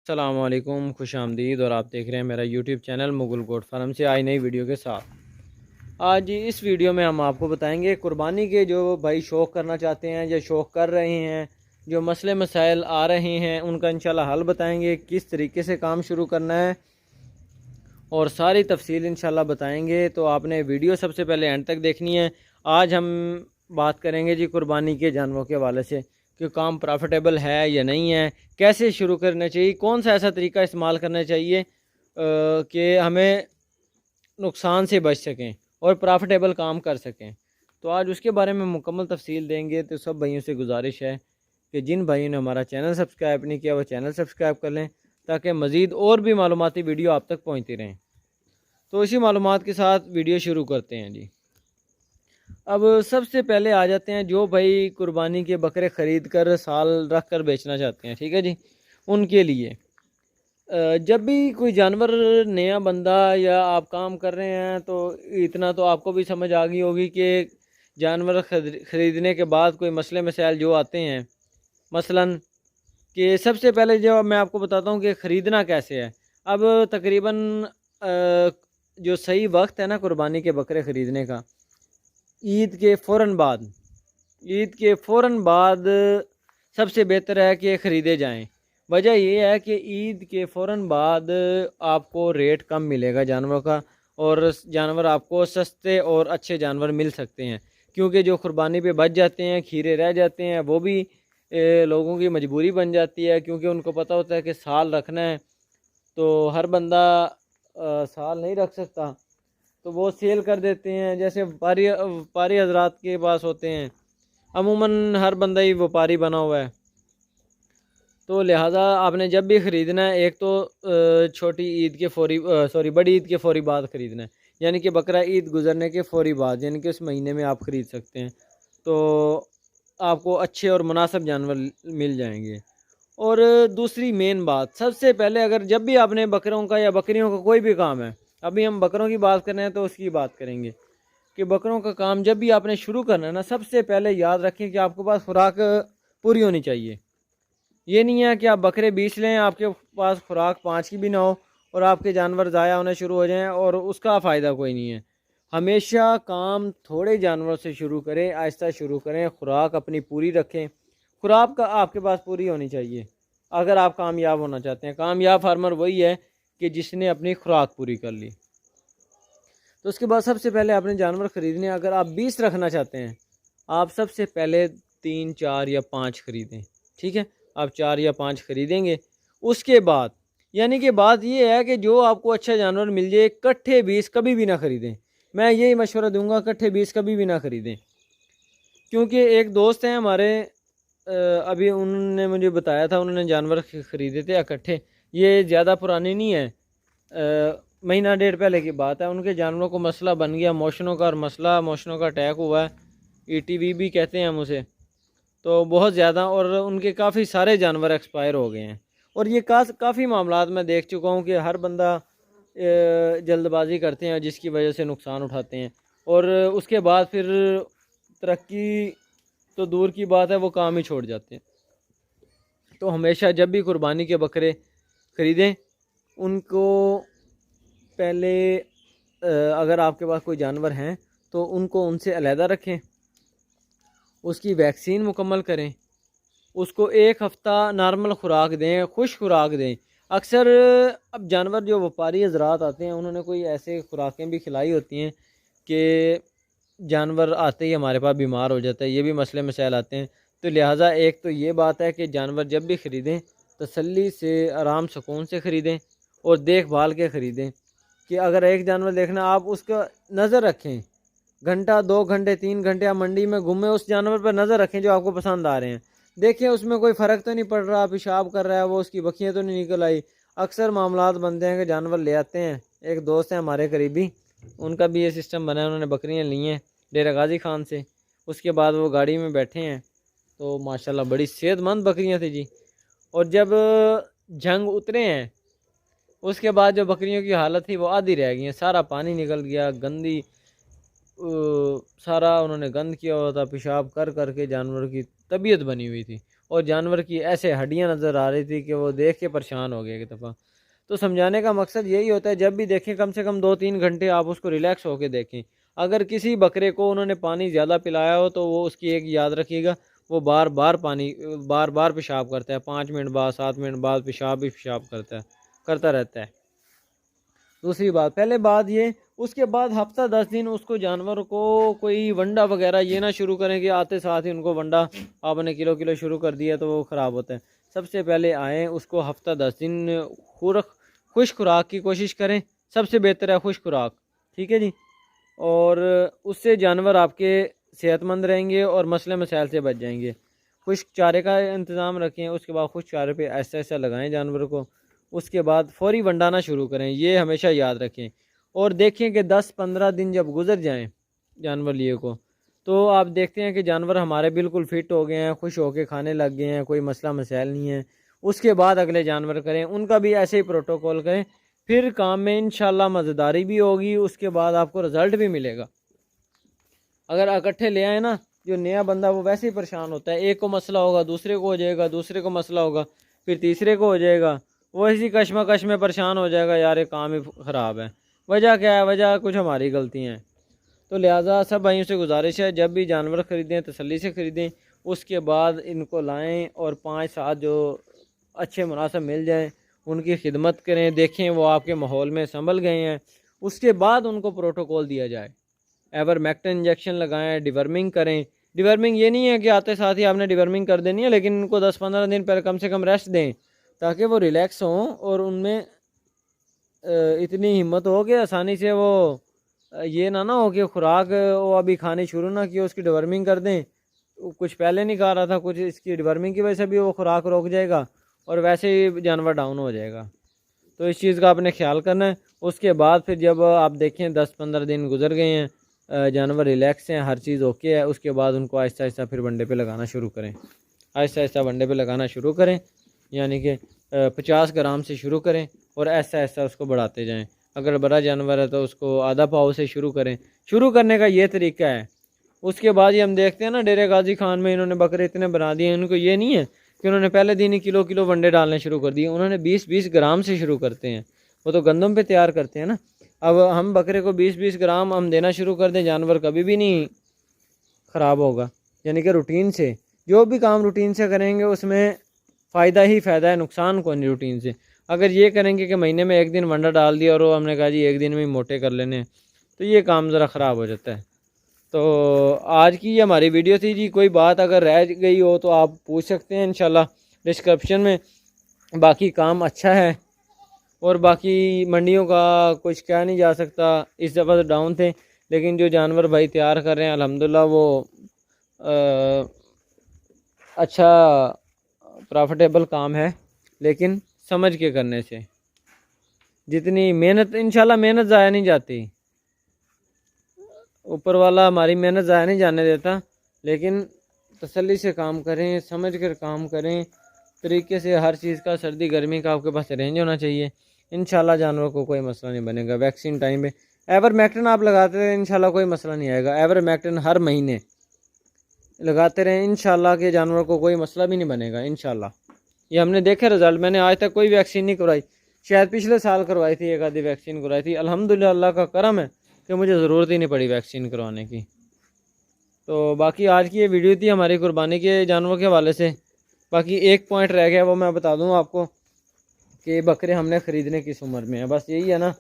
अस्सलामुअलैकुम, खुश आमदीद। और आप देख रहे हैं मेरा YouTube channel Mughal goat farm से आई नई वीडियो के साथ। आज इस वीडियो में हम आपको बताएंगे कुर्बानी के जो भाई शौक़ करना चाहते हैं या शौक़ कर रहे हैं, जो मसले मसाइल आ रहे हैं उनका इंशाल्लाह हल बताएंगे, किस तरीके से काम शुरू करना है और सारी तफसील इंशाल्लाह बताएंगे। तो आपने वीडियो सबसे पहले एंड तक देखनी है। आज हम बात करेंगे जी कुर्बानी के जानवरों के हवाले से कि काम प्रॉफिटेबल है या नहीं है, कैसे शुरू करना चाहिए, कौन सा ऐसा तरीका इस्तेमाल करना चाहिए कि हमें नुकसान से बच सकें और प्रॉफिटेबल काम कर सकें। तो आज उसके बारे में मुकम्मल तफसील देंगे। तो सब भाइयों से गुजारिश है कि जिन भाइयों ने हमारा चैनल सब्सक्राइब नहीं किया वो चैनल सब्सक्राइब कर लें ताकि मज़ीद और भी मालूमाती वीडियो आप तक पहुँचती रहें। तो इसी मालूमात के साथ वीडियो शुरू करते हैं जी। अब सबसे पहले आ जाते हैं जो भाई कुर्बानी के बकरे ख़रीद कर साल रख कर बेचना चाहते हैं, ठीक है जी। उनके लिए जब भी कोई जानवर नया बंदा या आप काम कर रहे हैं तो इतना तो आपको भी समझ आ गई होगी कि जानवर ख़रीदने के बाद कोई मसले मसाइल जो आते हैं, मसलन कि सबसे पहले जो मैं आपको बताता हूँ कि ख़रीदना कैसे है। अब तकरीबन जो सही वक्त है ना कुर्बानी के बकरे ख़रीदने का, ईद के फ़ौरन बाद सबसे बेहतर है कि ख़रीदे जाएं। वजह यह है कि ईद के फ़ौरन बाद आपको रेट कम मिलेगा जानवरों का और जानवर आपको सस्ते और अच्छे जानवर मिल सकते हैं, क्योंकि जो कुर्बानी पे बच जाते हैं, खीरे रह जाते हैं, वो भी लोगों की मजबूरी बन जाती है, क्योंकि उनको पता होता है कि साल रखना है। तो हर बंदा साल नहीं रख सकता, तो वो सेल कर देते हैं। जैसे व्यापारी हजरात के पास होते हैं, अमूमन हर बंदा ही व्यापारी बना हुआ है। तो लिहाजा आपने जब भी ख़रीदना है, एक तो छोटी ईद के बड़ी ईद के फ़ौरी बाद ख़रीदना है, यानी कि बकरा ईद गुज़रने के फ़ौरी बाद, यानी कि उस महीने में आप ख़रीद सकते हैं। तो आपको अच्छे और मुनासिब जानवर मिल जाएंगे। और दूसरी मेन बात, सबसे पहले अगर जब भी आपने बकरों का या बकरियों का कोई भी काम है, अभी हम बकरों की बात कर रहे हैं तो उसकी बात करेंगे कि बकरों का काम जब भी आपने शुरू करना है ना, सबसे पहले याद रखें कि आपके पास खुराक पूरी होनी चाहिए। ये नहीं है कि आप बकरे बेच लें, आपके पास खुराक 5 की भी ना हो और आपके जानवर ज़ाया होने शुरू हो जाएं और उसका फ़ायदा कोई नहीं है। हमेशा काम थोड़े जानवरों से शुरू करें, आहिस्ता शुरू करें, खुराक अपनी पूरी रखें। खुराक का आपके पास पूरी होनी चाहिए अगर आप कामयाब होना चाहते हैं। कामयाब फार्मर वही है कि जिसने अपनी खुराक पूरी कर ली। तो उसके बाद सबसे पहले आपने जानवर ख़रीदने, अगर आप 20 रखना चाहते हैं, आप सबसे पहले 3, 4 या 5 ख़रीदें, ठीक है। आप 4 या 5 ख़रीदेंगे, उसके बाद यानी कि बात ये है कि जो आपको अच्छा जानवर मिल जाए, इकट्ठे 20 कभी भी ना ख़रीदें। मैं यही मशवरा दूंगा, इकट्ठे 20 कभी भी ना ख़रीदें। क्योंकि एक दोस्त हैं हमारे, अभी उन्होंने मुझे बताया था, उन्होंने जानवर ख़रीदे थे इकट्ठे। ये ज़्यादा पुरानी नहीं है, महीना डेढ़ पहले की बात है। उनके जानवरों को मसला बन गया मोशनों का, और मोशनों का अटैक हुआ है, ETV भी कहते हैं हम उसे। तो बहुत ज़्यादा, और उनके काफ़ी सारे जानवर एक्सपायर हो गए हैं। और ये काफ़ी मामलात मैं देख चुका हूँ कि हर बंदा जल्दबाजी करते हैं जिसकी वजह से नुकसान उठाते हैं, और उसके बाद फिर तरक्की तो दूर की बात है, वो काम ही छोड़ जाते हैं। तो हमेशा जब भी कुर्बानी के बकरे ख़रीदें, उनको पहले अगर आपके पास कोई जानवर हैं तो उनको उनसे अलहदा रखें, उसकी वैक्सीन मुकम्मल करें, उसको 1 हफ़्ता नॉर्मल खुराक दें, खुश खुराक दें। अक्सर अब जानवर जो व्यापारी हजरात आते हैं, उन्होंने कोई ऐसे खुराकें भी खिलाई होती हैं कि जानवर आते ही हमारे पास बीमार हो जाता है, ये भी मसले मसाइल आते हैं। तो लिहाजा एक तो ये बात है कि जानवर जब भी ख़रीदें तसल्ली से, आराम सुकून से ख़रीदें और देखभाल के ख़रीदें। कि अगर एक जानवर देखना, आप उसका नज़र रखें, घंटा 2 घंटे 3 घंटे आप मंडी में घूमें, उस जानवर पर नज़र रखें जो आपको पसंद आ रहे हैं। देखें उसमें कोई फ़र्क तो नहीं पड़ रहा, पेशाब कर रहा है वो, उसकी बखियाँ तो नहीं निकल आई। अक्सर मामलात बनते हैं कि जानवर ले आते हैं, एक दोस्त हैं हमारे करीबी, उनका भी ये सिस्टम बना है, उन्होंने बकरियाँ ली हैं डेरा गाजी खान से। उसके बाद वो गाड़ी में बैठे हैं, तो माशाल्लाह बड़ी सेहतमंद बकरियाँ थी जी। और जब जंग उतरे हैं, उसके बाद जो बकरियों की हालत थी वो आधी रह गई हैं, सारा पानी निकल गया, गंदी सारा उन्होंने गंद किया हुआ था, पेशाब कर कर के जानवरों की तबीयत बनी हुई थी। और जानवर की ऐसे हड्डियां नज़र आ रही थी कि वो देख के परेशान हो गए एक दफ़ा। तो समझाने का मकसद यही होता है, जब भी देखें कम से कम 2-3 घंटे आप उसको रिलैक्स होकर देखें। अगर किसी बकरे को उन्होंने पानी ज़्यादा पिलाया हो तो वो उसकी एक याद रखिएगा, वो बार बार पेशाब करता है, 5 मिनट बाद 7 मिनट बाद पेशाब ही पेशाब करता रहता है। दूसरी बात, पहले बात ये, उसके बाद हफ्ता 10 दिन उसको जानवर को कोई वंडा वगैरह ये ना शुरू करें कि आते साथ ही उनको वंडा आपने किलो किलो शुरू कर दिया तो वो ख़राब होता है। सबसे पहले आएँ उसको हफ्ता 10 दिन खुश खुराक की कोशिश करें। सबसे बेहतर है खुश खुराक, ठीक है जी। और उससे जानवर आपके सेहतमंद रहेंगे और मसले मसाइल से बच जाएंगे। खुश्क चारे का इंतज़ाम रखें, उसके बाद खुश्क चारे पे ऐसा ऐसा लगाएं जानवर को। उसके बाद फौरी वंडाना शुरू करें, ये हमेशा याद रखें। और देखें कि 10-15 दिन जब गुजर जाएं जानवर लिए को, तो आप देखते हैं कि जानवर हमारे बिल्कुल फिट हो गए हैं, खुश होकर खाने लग गए हैं, कोई मसला मसाइल नहीं है। उसके बाद अगले जानवर करें, उनका भी ऐसे ही प्रोटोकॉल करें, फिर काम में इंशाल्लाह मज़ेदारी भी होगी, उसके बाद आपको रिज़ल्ट भी मिलेगा। अगर इकट्ठे ले आए ना, जो नया बंदा वो वैसे ही परेशान होता है, एक को मसला होगा दूसरे को हो जाएगा, दूसरे को मसला होगा फिर तीसरे को हो जाएगा, वो इसी कश्मकश में परेशान हो जाएगा, यार ये काम ही ख़राब है। वजह क्या है? वजह कुछ हमारी गलतियाँ हैं। तो लिहाजा सब भाइयों से गुजारिश है, जब भी जानवर ख़रीदें तसल्ली से ख़रीदें, उसके बाद इनको लाएं और 5-7 जो अच्छे मुनासिब मिल जाएं उनकी खिदमत करें, देखें वो आपके माहौल में संभल गए हैं, उसके बाद उनको प्रोटोकॉल दिया जाए। एवरमेक्टिन इंजेक्शन लगाएं, डिवर्मिंग करें। डिवर्मिंग ये नहीं है कि आते साथ ही आपने डिवर्मिंग कर देनी है, लेकिन इनको 10-15 दिन पहले कम से कम रेस्ट दें ताकि वो रिलैक्स हों और उनमें इतनी हिम्मत हो कि आसानी से वो ये ना हो कि खुराक वो अभी खानी शुरू ना की उसकी डिवर्मिंग कर दें। कुछ पहले नहीं खा रहा था, कुछ इसकी डिवर्मिंग की वजह से भी वो खुराक रोक जाएगा और वैसे ही जानवर डाउन हो जाएगा। तो इस चीज़ का आपने ख्याल करना है। उसके बाद फिर जब आप देखें 10-15 दिन गुजर गए हैं, जानवर रिलैक्स हैं, हर चीज़ ओके है, उसके बाद उनको आहिस्ता आहिस्ता फिर वनडे पे लगाना शुरू करें। आहिस्ता आहिस्ता वनडे पे लगाना शुरू करें, यानी कि 50 ग्राम से शुरू करें और ऐसा ऐसा उसको बढ़ाते जाएं। अगर बड़ा जानवर है तो उसको आधा पाव से शुरू करें। शुरू करने का ये तरीका है। उसके बाद ही हम देखते हैं ना, डेरे गाजी खान में इन्होंने बकरे इतने बना दिए, इनको ये नहीं है कि उन्होंने पहले दिन ही किलो किलो वनडे डालने शुरू कर दिए। उन्होंने 20-20 ग्राम से शुरू करते हैं। वो तो गंदम पे तैयार करते हैं ना। अब हम बकरे को 20-20 ग्राम हम देना शुरू कर दें, जानवर कभी भी नहीं ख़राब होगा। यानी कि रूटीन से जो भी काम रूटीन से करेंगे उसमें फ़ायदा ही फ़ायदा है, नुकसान को नहीं रूटीन से। अगर ये करेंगे कि महीने में एक दिन वंडा डाल दिया और वो हमने कहा जी एक दिन में ही मोटे कर लेने, तो ये काम ज़रा ख़राब हो जाता है। तो आज की ये हमारी वीडियो थी जी। कोई बात अगर रह गई हो तो आप पूछ सकते हैं इंशाल्लाह डिस्क्रिप्शन में। बाकी काम अच्छा है और बाकी मंडियों का कुछ कह नहीं जा सकता, इस दफ़ा तो डाउन थे, लेकिन जो जानवर भाई तैयार कर रहे हैं अल्हम्दुलिल्लाह वो अच्छा प्रॉफिटेबल काम है, लेकिन समझ के करने से। जितनी मेहनत, इंशाल्लाह मेहनत ज़ाया नहीं जाती, ऊपर वाला हमारी मेहनत ज़ाया नहीं जाने देता, लेकिन तसल्ली से काम करें, समझ कर काम करें, तरीके से हर चीज़ का, सर्दी गर्मी का आपके पास रेंज होना चाहिए। इंशाल्लाह जानवर को कोई मसला नहीं बनेगा। वैक्सीन टाइम पे एवरमेक्टिन आप लगाते रहें, इंशाल्लाह कोई मसला नहीं आएगा। एवरमेक्टिन हर महीने लगाते रहें, इंशाल्लाह के जानवर को कोई मसला भी नहीं बनेगा इंशाल्लाह। ये हमने देखे रिज़ल्ट। मैंने आज तक कोई वैक्सीन नहीं करवाई, शायद पिछले साल करवाई थी, एक आधी वैक्सीन करवाई थी। अल्हम्दुलिल्लाह अल्लाह का करम है कि मुझे ज़रूरत ही नहीं पड़ी वैक्सीन करवाने की। तो बाकी आज की ये वीडियो थी हमारी कुर्बानी के जानवरों के हवाले से। बाकी एक पॉइंट रह गया, वो मैं बता दूँ आपको कि बकरे हमने ख़रीदने किस उम्र में है। बस यही है ना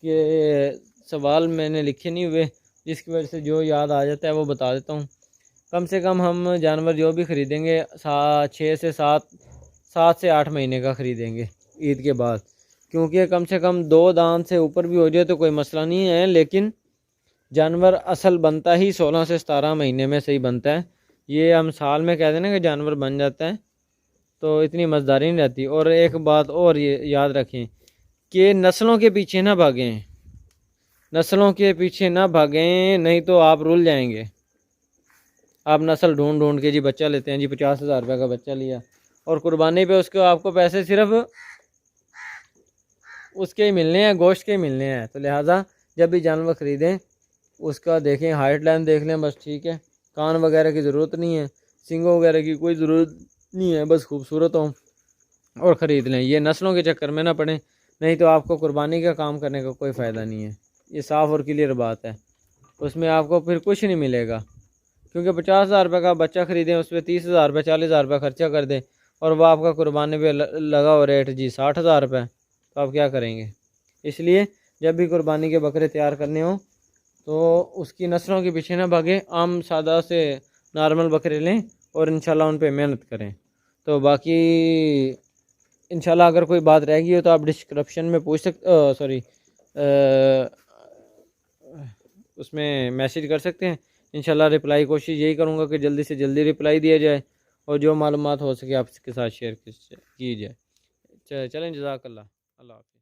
कि सवाल मैंने लिखे नहीं हुए, जिसकी वजह से जो याद आ जाता है वो बता देता हूँ। कम से कम हम जानवर जो भी ख़रीदेंगे 7 से 8 महीने का ख़रीदेंगे ईद के बाद, क्योंकि कम से कम 2 दांत से ऊपर भी हो जाए तो कोई मसला नहीं है, लेकिन जानवर असल बनता ही 16 से 17 महीने में सही बनता है। ये हम साल में कहते हैं ना कि जानवर बन जाता है, तो इतनी मज़ेदारी नहीं रहती। और एक बात और ये याद रखें कि नस्लों के पीछे ना भागें, नस्लों के पीछे ना भागें, नहीं तो आप रुल जाएंगे। आप नस्ल ढूंढ ढूंढ के जी बच्चा लेते हैं जी, 50,000 रुपये का बच्चा लिया और कुर्बानी पे उसको आपको पैसे सिर्फ उसके ही मिलने हैं, गोश्त के ही मिलने हैं। तो लिहाजा जब भी जानवर ख़रीदें उसका देखें, हाइट लाइन देख लें, बस ठीक है। कान वगैरह की ज़रूरत नहीं है, सींगों वगैरह की कोई ज़रूरत नहीं है, बस खूबसूरत हो और ख़रीद लें। ये नस्लों के चक्कर में ना पड़े, नहीं तो आपको कुर्बानी का काम करने का कोई फ़ायदा नहीं है। ये साफ़ और क्लियर बात है, उसमें आपको फिर कुछ नहीं मिलेगा। क्योंकि 50,000 रुपये का बच्चा ख़रीदें, उस पर 30,000 रुपये 40,000 रुपये खर्चा कर दें और वह आपका कुर्बानी पे लगा हो रेट जी 60,000 रुपये, तो आप क्या करेंगे। इसलिए जब भी कुर्बानी के बकरे तैयार करने हो तो उसकी नस्लों के पीछे ना भागें, आम सादा से नॉर्मल बकरे लें और इंशाल्लाह उन पे मेहनत करें। तो बाकी इंशाल्लाह अगर कोई बात रह गई हो तो आप डिस्क्रिप्शन में पूछ सकते, सॉरी, उसमें मैसेज कर सकते हैं। इंशाल्लाह रिप्लाई कोशिश यही करूँगा कि जल्दी से जल्दी रिप्लाई दिया जाए और जो मालूमात हो सके आपके साथ शेयर की जाए। चलें, जज़ाकल्लाह, अल्लाह हाफ़िज़।